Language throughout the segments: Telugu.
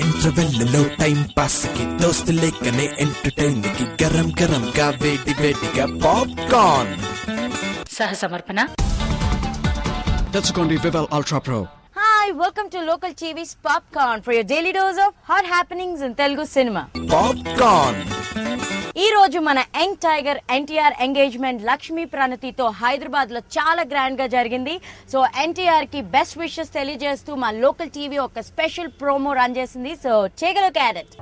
ఇంటర్వెల్లో టైం పాస్ కి దోస్తు లేకనే ఎంటర్టైన్ కి గరం గరం గా వేడి వేడిగా పాప్కార్న్ సహ సమర్పణ తెచ్చుకోండి Vivel Ultra Pro. Hi, welcome to Local TV's Popcorn for your daily dose of hot happenings in Telugu cinema. Popcorn ఈ రోజు మన young tiger NTR engagement Lakshmi ప్రణతితో హైదరాబాద్ లో చాలా గ్రాండ్ గా జరిగింది. సో ఎన్టీఆర్ కి బెస్ట్ విషెస్ తెలియజేస్తూ మా లోకల్ టీవీ ఒక స్పెషల్ ప్రోమో రన్ చేసింది. So take a look at it.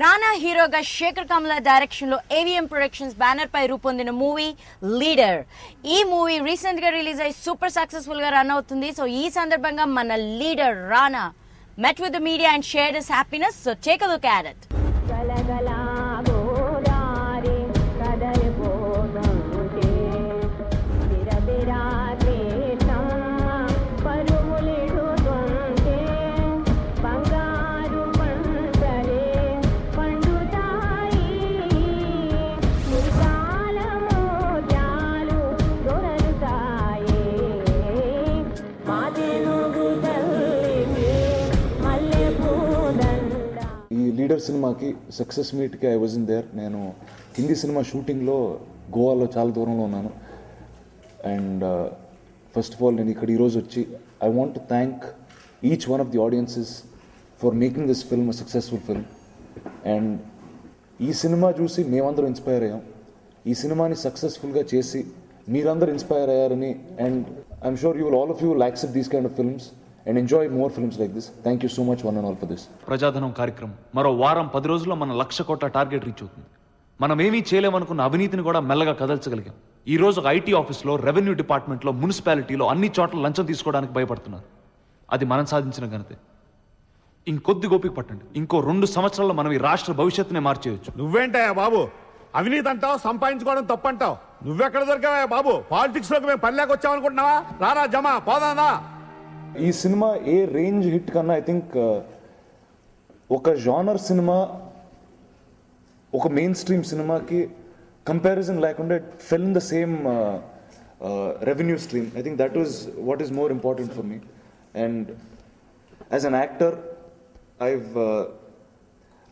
రానా హీరోగా శేఖర్ కమల డైరెక్షన్ లో ఏవిఎం ప్రొడక్షన్స్ బ్యానర్ పై రూపొందిన మూవీ లీడర్. ఈ మూవీ రీసెంట్ గా రిలీజ్ అయి సూపర్ సక్సెస్ఫుల్ గా రన్ అవుతుంది. సో ఈ సందర్భంగా మన leader Rana met with the media and shared his happiness. So take a look at it. సినిమాకి సక్సెస్ మీట్కి ఐ వాజ్ ఇన్ దేర్. నేను హిందీ సినిమా షూటింగ్లో గోవాలో చాలా దూరంలో ఉన్నాను. అండ్ ఫస్ట్ ఆఫ్ ఆల్ నేను ఇక్కడ ఈరోజు వచ్చి I want to thank each one of the audiences for making this film a successful film. And ఈ సినిమా చూసి మేమందరం ఇన్స్పైర్ అయ్యాం. ఈ సినిమాని సక్సెస్ఫుల్గా చేసి మీరందరూ ఇన్స్పైర్ అయ్యారని, and I'm sure you will all of you like these kind of films and enjoy more films like this. Thank you so much one and all for this. ప్రజాధనం కార్యక్రమం మరో వారం 10 రోజుల్లో మన 1,00,000 కోట్ల టార్గెట్ రీచ్ అవుతుంది. మనం ఏమీ చేయలేమనుకున్న అవినీతిని కూడా మెల్లగా కదల్చగలిగాం. ఈ రోజు ఒక ఐటీ ఆఫీస్లో, రెవెన్యూ డిపార్ట్మెంట్లో, మున్సిపాలిటీలో అన్ని చోట్ల లంచం తీసుకోవడానికి భయపడుతున్నారు. అది మనం సాధించిన ఘనతే. ఇంకొద్ది గోపిక పట్టండి, ఇంకో 2 సంవత్సరాల్లో మనం ఈ రాష్ట్ర భవిష్యత్తునే మార్చేయచ్చు. నువ్వేంటయ్యా బాబు అవినీతి అంటావు, సంపాదించుకోవడం తప్పంటావు. నువ్వెక్కడ దొరికావా బాబు? పాలిటిక్స్ లోకి మేము పల్లెకి వచ్చామనుకుంటున్నావా? రారా జమా పోదా. ఈ సినిమా ఏ రేంజ్ హిట్ కన్నా ఐ థింక్ ఒక జానర్ సినిమా ఒక మెయిన్ స్ట్రీమ్ సినిమాకి కంపారిజన్ లేకుండా it fell in the same revenue stream. I think that is what is more important for me. And as an actor I've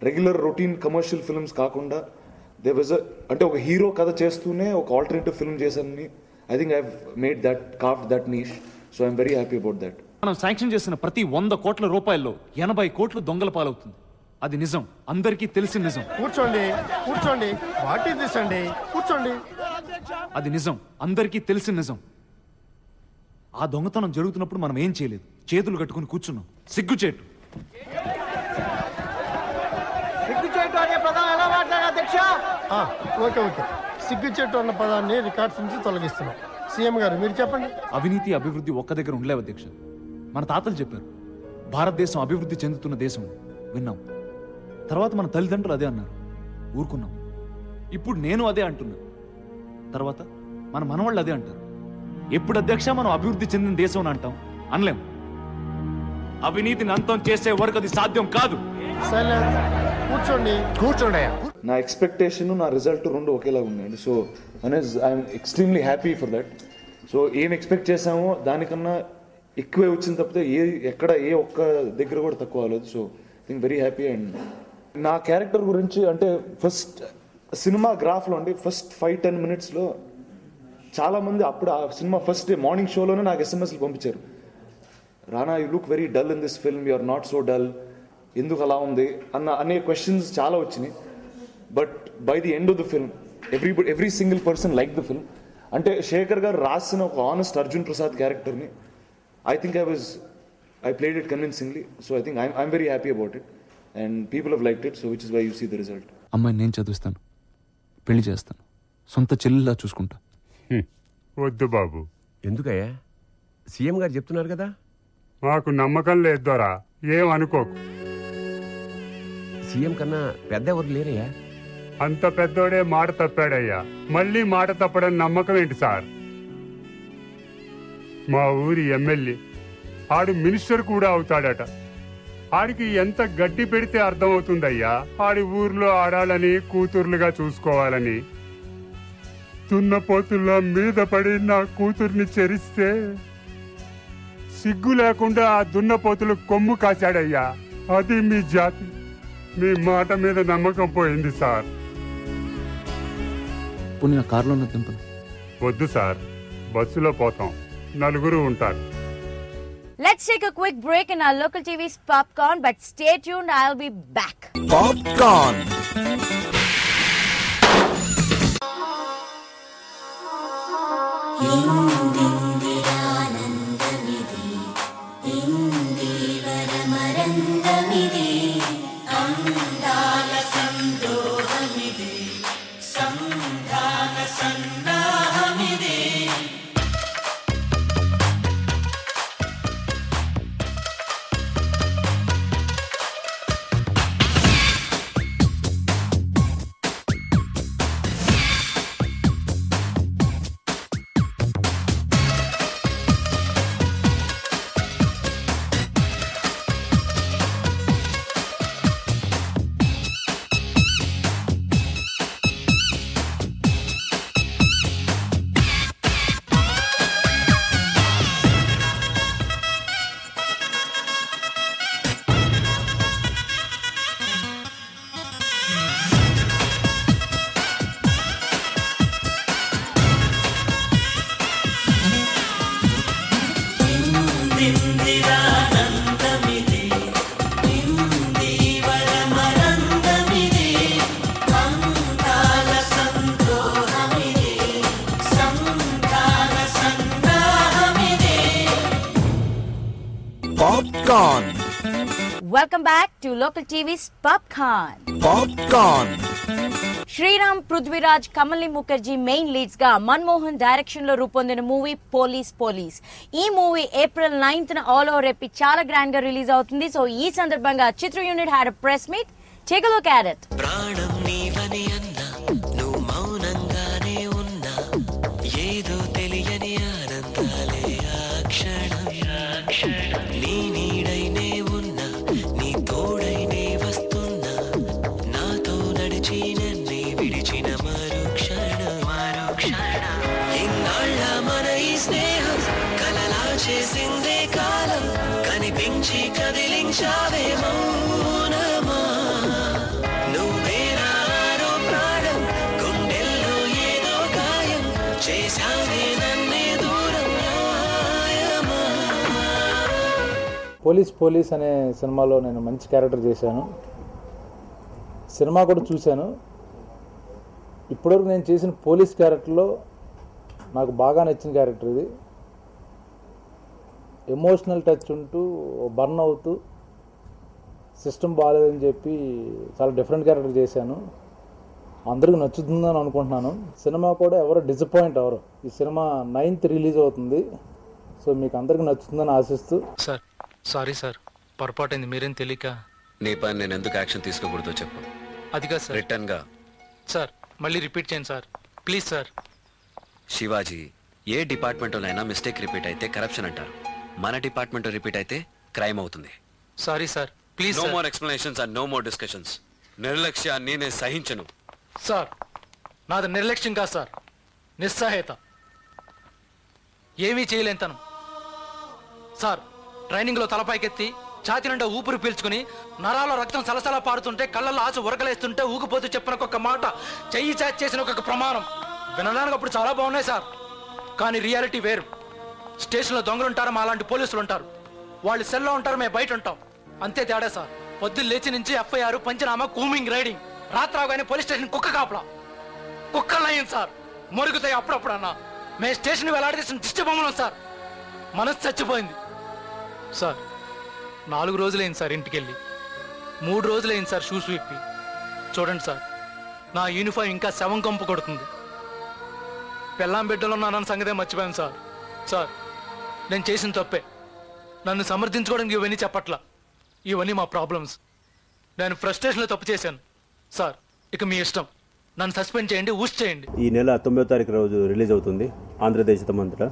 regular routine commercial films కాకుండా దే వాజ్ అంటే ఒక హీరో కథ చేస్తూనే ఒక ఆల్టర్నేటివ్ ఫిల్మ్ చేశానని I think I've made that carve that niche. So I'm very happy about that. మనం శాంక్షన్ చేసిన ప్రతి 100 కోట్ల రూపాయల్లో 80 కోట్లు దొంగల పాలవుతుంది. అది నిజం, అందరికీ తెలిసిన నిజం. కూర్చోండి వాట్ ఇస్ దిస్ అండి? కూర్చోండి. అది నిజం, అందరికీ తెలిసిన నిజం. ఆ దొంగతనం జరుగుతున్నప్పుడు మనం ఏం చేయలేదు, చేతులు కట్టుకుని కూర్చున్నాం. సిగ్గుచేటు అనే పదం ఎలా మాట్లాడా అధ్యక్ష? ఓకే సిగ్గుచేటు అన్న పదాన్ని రికార్డ్స్ నుంచి తొలగిస్తున్నాం. సీఎం గారు మీరు చెప్పండి. అవినీతి అభివృద్ధి ఒక్క దగ్గర ఉండలేవు అధ్యక్ష. మన తాతలు చెప్పారు భారతదేశం అభివృద్ధి చెందుతున్న దేశం, విన్నాం. తర్వాత మన తల్లిదండ్రులు అదే అన్నారు, ఊరుకున్నాం. ఇప్పుడు నేను అదే అంటున్నా, తర్వాత మన మనవాళ్ళు అదే అంటారు. ఎప్పుడు అధ్యక్ష మనం అభివృద్ధి చెందిన దేశం అని అంటాం? అనలేం. అవినీతిని అంతం చేసే వరకు అది సాధ్యం కాదు. కూర్చోండి. నా ఎక్స్పెక్టేషన్ నా రిజల్ట్ 2 ఒకేలా ఉన్నాయండి. So I'm extremely happy for that. So ఏం ఎక్స్పెక్ట్ చేసామో దానికన్నా ఎక్కువే వచ్చింది తప్పితే ఎక్కడ ఏ ఒక్క దగ్గర కూడా తక్కువ అవ్వలేదు. So I think very happy. And నా క్యారెక్టర్ గురించి అంటే ఫస్ట్ సినిమా గ్రాఫ్లో అండి ఫస్ట్ 5-10 మినిట్స్లో చాలామంది అప్పుడు ఆ సినిమా ఫస్ట్ డే మార్నింగ్ షోలోనే నాకు ఎస్ఎంఎస్లు పంపించారు. Rana you look very dull in this film, you are not so dull, ఎందుకు అలా ఉంది అనే క్వశ్చన్స్ చాలా వచ్చినాయి. But by the end of the film every single person like the film. అంటే శేఖర్ గారు రాసిన ఒక ఆనెస్ట్ అర్జున్ ప్రసాద్ క్యారెక్టర్ని I think I played it convincingly. So I think I'm very happy about it and people have liked it. So which is why you see the result. అమ్మాయిని నేను చదివిస్తాను, పెళ్లి చేస్తాను, సొంత చెల్లిలా చూసుకుంటా. వద్దు బాబు. ఎందుకయ్యా? సీఎం గారు చెప్తున్నారు కదా. మాకు నమ్మకం లేదు దొరా, ఏమనుకోకు. సీఎం కన్నా పెద్ద ఎవరు లేరయ్యా. అంత పెద్దోడే మాట తప్పాడయ్యా, మళ్ళీ మాట తప్పడం నమ్మకం ఏంటి సార్? మా ఊరి ఎమ్మెల్యే ఆడు మినిస్టర్ కూడా అవుతాడట. ఆడికి ఎంత గడ్డి పెడితే అర్థమవుతుందయ్యా ఆడి ఊర్లో ఆడాలని, కూతుర్లుగా చూసుకోవాలని. దున్నపోతుల్లో మీద పడి నా కూతుర్ని చెరిస్తే సిగ్గు లేకుండా ఆ దున్నపోతులు కొమ్ము కాశాడయ్యా. అది మీ జాతి. మీ మాట మీద నమ్మకం పోయింది సార్. పోనీ కారులో దింపను. వద్దు సార్, బస్సులో పోతాం, నలుగురు ఉంటారు. Let's take a quick break in our local TV's Popcorn, but stay tuned, I'll be back. Popcorn. Popcorn. Welcome back to Local TV's Popcorn. Popcorn. Sriram Prithviraj Kamali Mukherjee main leads గా మన్మోహన్ డైరెక్షన్ లో రూపొందిన మూవీ పోలీస్. ఈ movie April 9th all over AP చాలా గ్రాండ్ గా రిలీజ్ అవుతుంది. సో ఈ సందర్భంగా చిత్ర unit had a press meet. Take a look at it. ప్రాణం నీవని అన్నా నువ్వు మౌనంగానే ఉన్నా ఏదో తెలియని ఆనందాలే ఆ క్షణం నీ నీడైనే ఉన్నా నీ తోడైనే వస్తున్నా నాతో నడిచి నన్నే విడిచిన మరుక్షణం ఇన్నాళ్ళ మన ఈ స్నేహం కలలా చేసిందే కాలం కనిపించి కదిలించావే మౌనమా నువ్వేనారో ప్రాణం గుండెల్లో ఏదో గాయం చేశావే నన్నే దూరం న్యాయమా. పోలీస్ అనే సినిమాలో నేను మంచి క్యారెక్టర్ చేశాను. సినిమా కూడా చూశాను. ఇప్పటివరకు నేను చేసిన పోలీస్ క్యారెక్టర్లో నాకు బాగా నచ్చిన క్యారెక్టర్ ఇది. ఎమోషనల్ టచ్ ఉంటూ బర్న్ అవుతూ సిస్టమ్ బాగాలేదని చెప్పి చాలా డిఫరెంట్ క్యారెక్టర్ చేశాను. అందరికీ నచ్చుతుందని అనుకుంటున్నాను. సినిమా కూడా ఎవరు డిసప్పాయింట్ అవ్వరు. ఈ సినిమా 9th రిలీజ్ అవుతుంది. సో మీకు అందరికీ నచ్చుతుందని ఆశిస్తూ. సార్ సారీ సార్, పొరపాటైంది, మీరేం తెలియక. నీ పని నేను ఎందుకు యాక్షన్ తీసుకోకూడదో చెప్పు. అది కాదు సార్. రిటర్న్ గా సార్ మళ్ళీ రిపీట్ చేయండి సార్, ప్లీజ్ సార్. శివాజీ, ఏ డిపార్ట్మెంట్లోనైనా మిస్టేక్ రిపీట్ అయితే కరప్షన్ అంటారు. మన డిపార్ట్మెంట్ రిపీట్ అయితే క్రైమ్ అవుతుంది. Sorry sir, please. No more explanations and no more discussions. నిర్లక్ష్యాన్ని నేను సహించను. సార్ నాది నిర్లక్ష్యం కాదు సార్, నిస్సహాయత, ఏమీ చేయలేంతను సార్. ట్రైనింగ్లో తలపైకెత్తి ఛాతి నిండా ఊపిరి పీల్చుకుని నరాల రక్తం సలసలా పారుతుంటే కళ్ళల్లో ఆశ ఉరకలేస్తుంటే ఊగిపోతూ చెప్పిన ఒక మాట, చెయ్యి చాచి చేసిన ఒక ప్రమాణం వినడానికి అప్పుడు చాలా బాగున్నాయి సార్. కానీ రియాలిటీ వేరు. స్టేషన్లో దొంగలుంటారు, మా అలాంటి పోలీసులు ఉంటారు. వాళ్ళు సెల్లో ఉంటారు, మేము బయట ఉంటాం. అంతే తేడా సార్. పొద్దున్న లేచి నుంచి FIR, పంచనామా, కూమింగ్, రైడింగ్. రాత్రాగానే పోలీస్ స్టేషన్ కుక్క కాపలా. కుక్కలయ్యింది సార్, మొరుగుతాయి అప్పుడప్పుడు అన్నా. మేము స్టేషన్ వెళ్లాడదీసిన దిష్టి బొమ్మలం సార్. మనసు చచ్చిపోయింది సార్. 4 రోజులైంది సార్ ఇంటికెళ్ళి. 3 రోజులైంది సార్ షూస్ విప్పి. చూడండి సార్, నా యూనిఫామ్ ఇంకా శవం కంపు కొడుతుంది. పెళ్ళాం బిడ్డలో నాన్న సంగతే మర్చిపోయాను సార్. సార్ నేను చేసిన తప్పే, నన్ను సమర్థించుకోవడానికి ఇవన్నీ చెప్పట్లా. ఇవన్నీ మా ప్రాబ్లమ్స్. నేను ఫ్రస్ట్రేషన్లో తప్పు చేశాను సార్. ఇక మీ ఇష్టం, నన్ను సస్పెండ్ చేయండి, ఊస్ చేయండి. ఈ నెల 9వ తారీఖు రోజు రిలీజ్ అవుతుంది ఆంధ్రదేశమంతటా.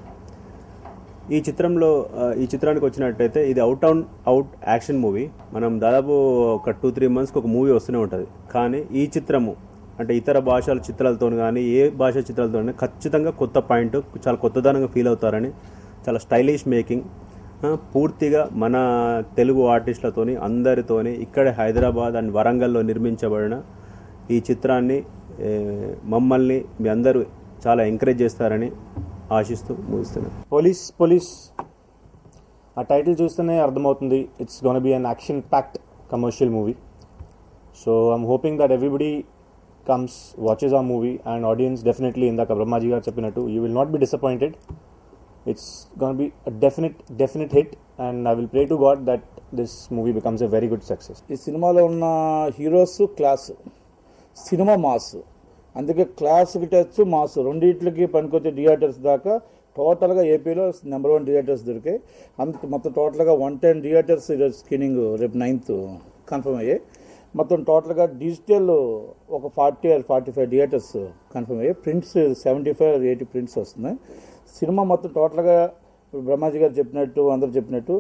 ఈ చిత్రానికి వచ్చినట్టయితే ఇది అవుట్ యాక్షన్ మూవీ. మనం దాదాపు ఒక 2-3 monthsకి ఒక మూవీ వస్తూనే ఉంటుంది. కానీ ఈ చిత్రము అంటే ఇతర భాషల చిత్రాలతో కానీ ఏ భాష చిత్రాలతో కానీ ఖచ్చితంగా కొత్త పాయింట్, చాలా కొత్తదనంగా ఫీల్ అవుతారని, చాలా స్టైలిష్ మేకింగ్, పూర్తిగా మన తెలుగు ఆర్టిస్టులతోని అందరితోని ఇక్కడే హైదరాబాద్ అండ్ వరంగల్లో నిర్మించబడిన ఈ చిత్రాన్ని మమ్మల్ని మీ అందరూ చాలా ఎంకరేజ్ చేస్తారని ఆశిస్తూ ముగిస్తున్నాను. పోలీస్ ఆ టైటిల్ చూస్తేనే అర్థమవుతుంది it's gonna be an action packed commercial movie. So I'm hoping that everybody comes, watches our movie, and audience definitely, indaka Brahmaji garu cheppinattu, you will not be disappointed. It's going to be a definite hit, and I will pray to God that this movie becomes a very good success. ఈ సినిమాలో ఉన్న హీరోస్ క్లాస్, సినిమా మాస్, అందుకే క్లాస్కి టచ్ మాస్ రెండింటికి పనికొచ్చే థియేటర్స్ దాకా టోటల్గా ఏపీలో నెంబర్ 1 థియేటర్స్ దొరికాయి. మొత్తం టోటల్గా 110 థియేటర్స్ ఈరోజు స్క్రీనింగ్ రేపు 9th కన్ఫర్మ్ అయ్యాయి. మొత్తం టోటల్గా డిజిటల్ ఒక 40 or 45 థియేటర్స్ కన్ఫర్మ్ అయ్యాయి. ప్రింట్స్ 75 or 80 ప్రింట్స్ వస్తున్నాయి. సినిమా మొత్తం టోటల్గా బ్రహ్మాజీ గారు చెప్పినట్టు, అందరూ చెప్పినట్టు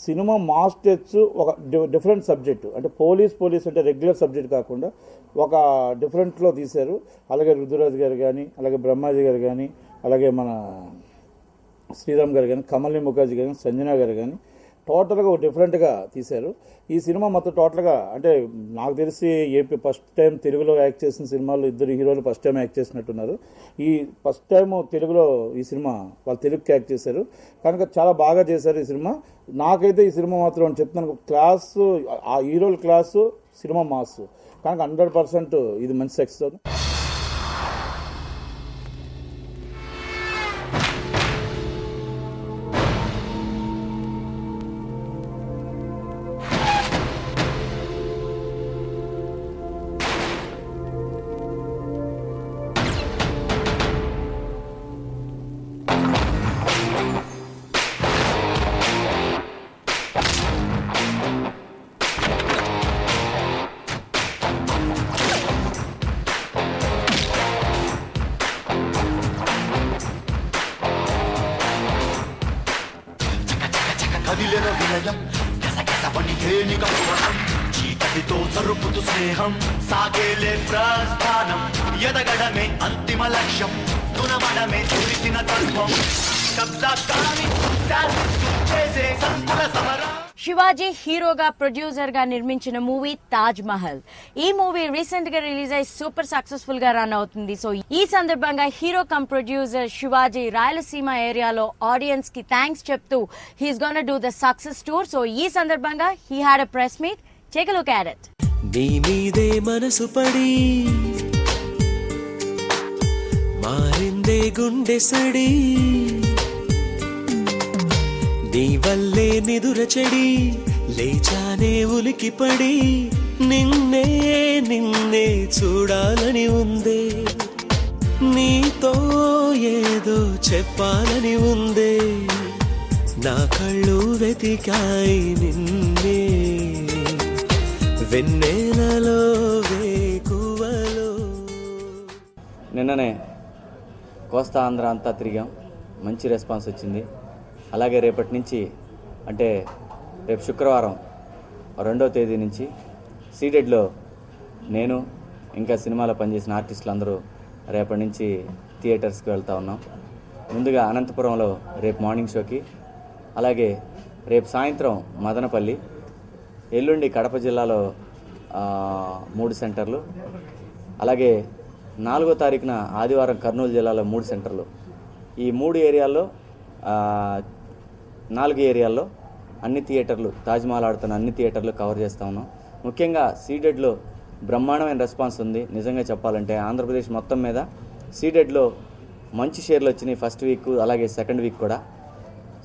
సినిమా మాస్ టచ్, ఒక డిఫరెంట్ సబ్జెక్టు, అంటే పోలీస్ అంటే రెగ్యులర్ సబ్జెక్ట్ కాకుండా ఒక డిఫరెంట్లో తీశారు. అలాగే రుద్రరాజు గారు కానీ, అలాగే బ్రహ్మాజీ గారు కానీ, అలాగే మన శ్రీరామ్ గారు కానీ, కమలి ముఖర్జీ గారు కానీ, సంజన గారు కానీ టోటల్గా ఒక డిఫరెంట్గా తీశారు. ఈ సినిమా మొత్తం టోటల్గా అంటే నాకు తెలిసి ఏపీ ఫస్ట్ టైం తెలుగులో యాక్ట్ చేసిన సినిమాలో 2 హీరోలు ఫస్ట్ టైం యాక్ట్ చేసినట్టున్నారు. ఈ ఫస్ట్ టైం తెలుగులో ఈ సినిమా వాళ్ళు తెలుగుకి యాక్ట్ చేశారు కనుక చాలా బాగా చేశారు ఈ సినిమా. నాకైతే ఈ సినిమా మాత్రం చెప్తున్నాను, క్లాసు, ఆ హీరోల క్లాసు, సినిమా మాస్ కనుక 100% ఇది మంచి సక్సెస్ అవుతుంది. హృదయం గసగసపడి తేలిక పువనం చీకటితో జరుపుతూ స్నేహం సాగేలే ప్రస్థానం ఎదగడమే అంతిమ లక్ష్యం తునమడమే తులిసిన తత్వం కబ్జా కాని చేసే సంకుల సమరం. శివాజీ హీరోగా ప్రొడ్యూసర్ గా నిర్మించిన మూవీ తాజ్ మహల్. ఈ మూవీ రీసెంట్ గా రిలీజ్ అయి సూపర్ సక్సెస్ఫుల్ గా రన్ అవుతుంది. సో ఈ సందర్భంగా hero come producer Shivaji Rayalaseema ఏరియాలో ఆడియన్స్ కి థ్యాంక్స్ చెప్తూ he's gonna do the success tour. So ఈ సందర్భంగా he had a press meet. Take a look at it. నీ మీదే మనసు పడి మారిందే గుండె సడి నీ వల్లే నిదుర చెడి లేచానే ఉలికి పడి నిన్నే నిన్నే చూడాలని ఉందే నీతో ఏదో చెప్పాలని ఉందే నా కళ్ళు వెతికాయి నిన్నే వెన్నెలలో వేకువలో. నిన్ననే కోస్తా ఆంధ్ర అంతా తిరిగాం, మంచి రెస్పాన్స్ వచ్చింది. అలాగే రేపటి నుంచి అంటే రేపు శుక్రవారం 2వ తేదీ నుంచి సీడెడ్లో నేను ఇంకా సినిమాలో పనిచేసిన ఆర్టిస్టులు అందరూ రేపటి నుంచి థియేటర్స్కి వెళ్తూ ఉన్నాం. ముందుగా అనంతపురంలో రేపు మార్నింగ్ షోకి, అలాగే రేపు సాయంత్రం మదనపల్లి, ఎల్లుండి కడప జిల్లాలో 3 సెంటర్లు, అలాగే 4వ తారీఖున ఆదివారం కర్నూలు జిల్లాలో 3 సెంటర్లు. ఈ 3 ఏరియాల్లో 4 ఏరియాల్లో అన్ని థియేటర్లు, తాజ్మహల్ ఆడుతున్న అన్ని థియేటర్లు కవర్ చేస్తూ ఉన్నాం. ముఖ్యంగా సీడెడ్లో బ్రహ్మాండమైన రెస్పాన్స్ ఉంది. నిజంగా చెప్పాలంటే ఆంధ్రప్రదేశ్ మొత్తం మీద సీడెడ్లో మంచి షేర్లు వచ్చినాయి ఫస్ట్ వీక్, అలాగే సెకండ్ వీక్ కూడా.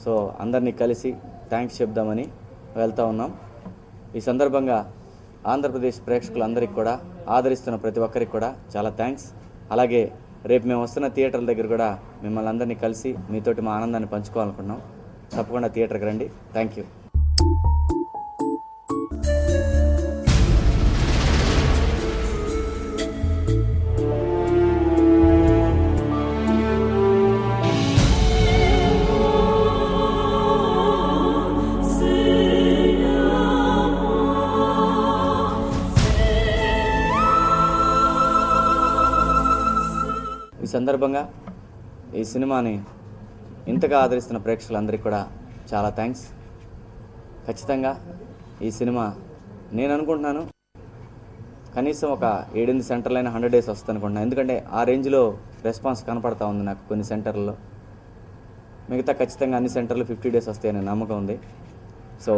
సో అందరినీ కలిసి థ్యాంక్స్ చెప్దామని వెళ్తూ ఉన్నాం. ఈ సందర్భంగా ఆంధ్రప్రదేశ్ ప్రేక్షకులందరికీ కూడా, ఆదరిస్తున్న ప్రతి ఒక్కరికి కూడా చాలా థ్యాంక్స్. అలాగే రేపు మేము వస్తున్న థియేటర్ల దగ్గర కూడా మిమ్మల్ని అందరినీ కలిసి మీతోటి మా ఆనందాన్ని పంచుకోవాలనుకున్నాం. తప్పకుండా థియేటర్కి రండి. Thank you. ఈ సందర్భంగా ఈ సినిమాని ఇంతగా ఆదరిస్తున్న ప్రేక్షకులందరికీ కూడా చాలా థ్యాంక్స్. ఖచ్చితంగా ఈ సినిమా నేను అనుకుంటున్నాను కనీసం ఒక 7-8 సెంటర్లైనా 100 days వస్తుంది అనుకుంటున్నాను. ఎందుకంటే ఆ రేంజ్లో రెస్పాన్స్ కనపడతా ఉంది నాకు కొన్ని సెంటర్లలో. మిగతా ఖచ్చితంగా అన్ని సెంటర్లు 50 days వస్తాయనే నమ్మకం ఉంది. సో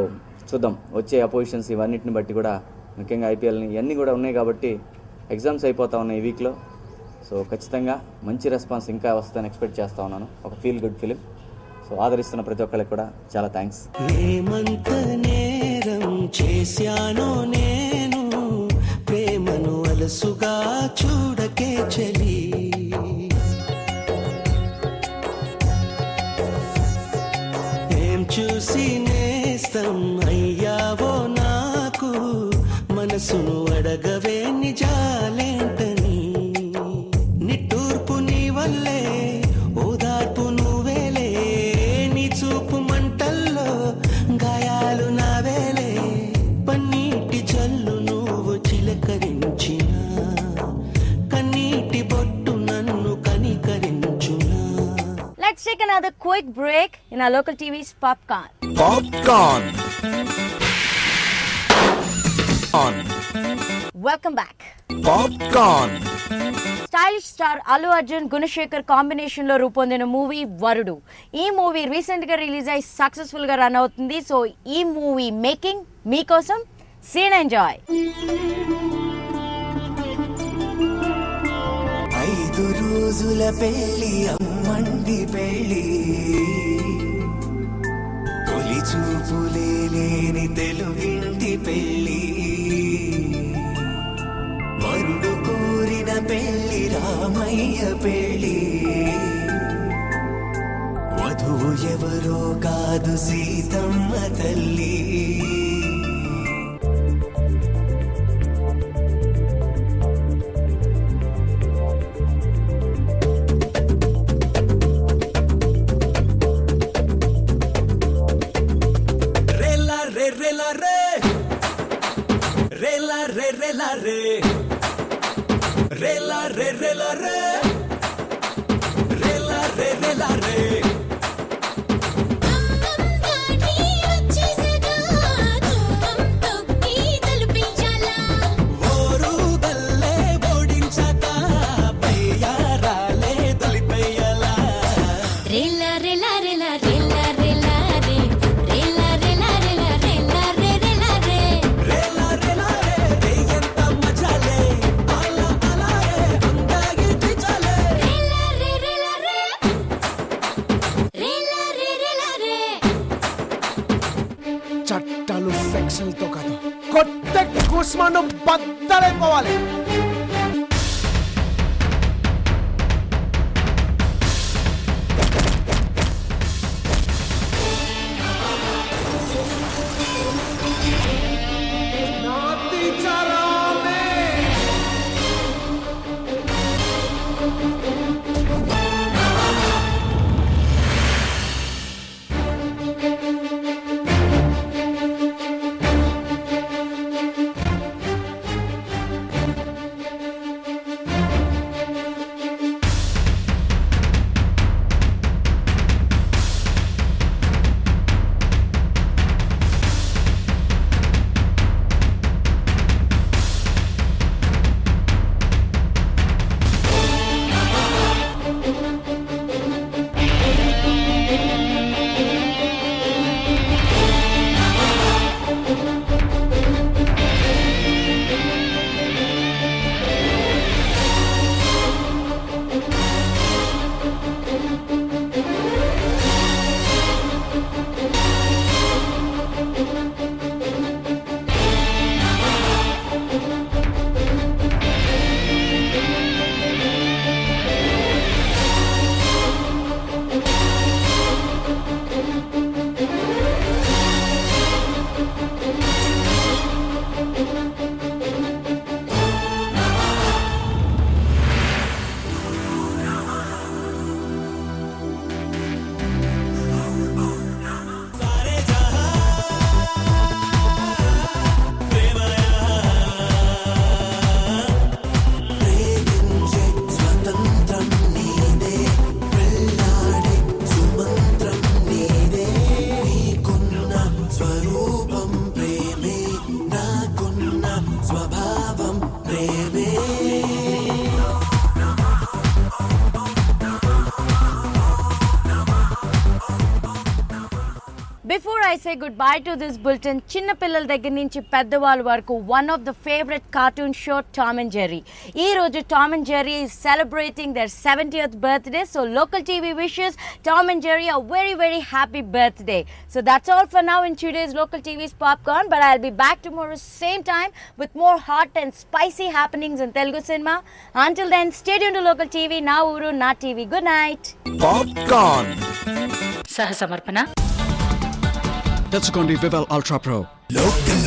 చూద్దాం, వచ్చే అపోజిషన్స్ ఇవన్నిటిని బట్టి కూడా, ముఖ్యంగా ఐపీఎల్ని ఇవన్నీ కూడా ఉన్నాయి కాబట్టి ఎగ్జామ్స్ అయిపోతా ఉన్నాయి ఈ వీక్లో. సో ఖచ్చితంగా మంచి రెస్పాన్స్ ఇంకా వస్తుందని ఎక్స్పెక్ట్ చేస్తూ ఉన్నాను. ఒక ఫీల్ గుడ్ ఫిలిం. సో ఆదరిస్తున్న ప్రతి ఒక్కరికి కూడా చాలా థ్యాంక్స్. ఏమంత నేరం చేశానో నేను ప్రేమను అలసుగా చూడకే చలి ఏం చూసి నేస్తం అయ్యావో నాకు మనసును అడగవే నిజాలేంటని నిట్టూర్పు నీ వల్లే ఓదార్పు నువ్వేలే నీ చూపు మంటల్లో గాయాలు నావేలే పన్నీటి జల్లు నువ్వు చిలకరించిన కన్నీటి బొట్టు నన్ను కనికరించునా. Let's take another quick break in our local TV's Popcorn. Popcorn. On. Welcome back. Popcorn. Stylish star Allu Arjun, Gunasekhar combination లో రూపొందిన మూవీ వరుడు. ఈ మూవీ రీసెంట్ గా రిలీజ్ అయి సక్సెస్ఫుల్ గా రన్ అవుతుంది. సో ఈ మూవీ మేకింగ్ మీకోసం. See and enjoy. 5 రోజుల పెళ్లి అమ్మండి పెళ్లి తొలి చూపులే లేని తెలుగింటి పెళ్లి వరుడు కోరిన పెళ్లి రామయ్య పెళ్లి వధువు ఎవరో కాదు సీతమ్మ తల్లి. రేలా రేలా రే రేలా రే రేలా రే రేలా రే చట్టాలు సెక్షన్లతో కాదు కొత్త కుస్మాను బద్దలైపోవాలి. Before I say goodbye to this bulletin, చిన్న పిల్లల దగ్గర నుంచి పెద్దవాళ్ళ వరకు one of the favorite cartoon show Tom and Jerry. ఈ రోజు Tom and Jerry is celebrating their 70th birthday, so local TV wishes Tom and Jerry a very very happy birthday. So that's all for now in today's local TV's Popcorn, but I'll be back tomorrow same time with more hot and spicy happenings in Telugu cinema. Until then, stay tuned to local TV. Na uru na TV. Good night. Popcorn. సహ సమర్పణ తెచ్చుకోండి వివల్ అల్ట్రా ప్రో. Local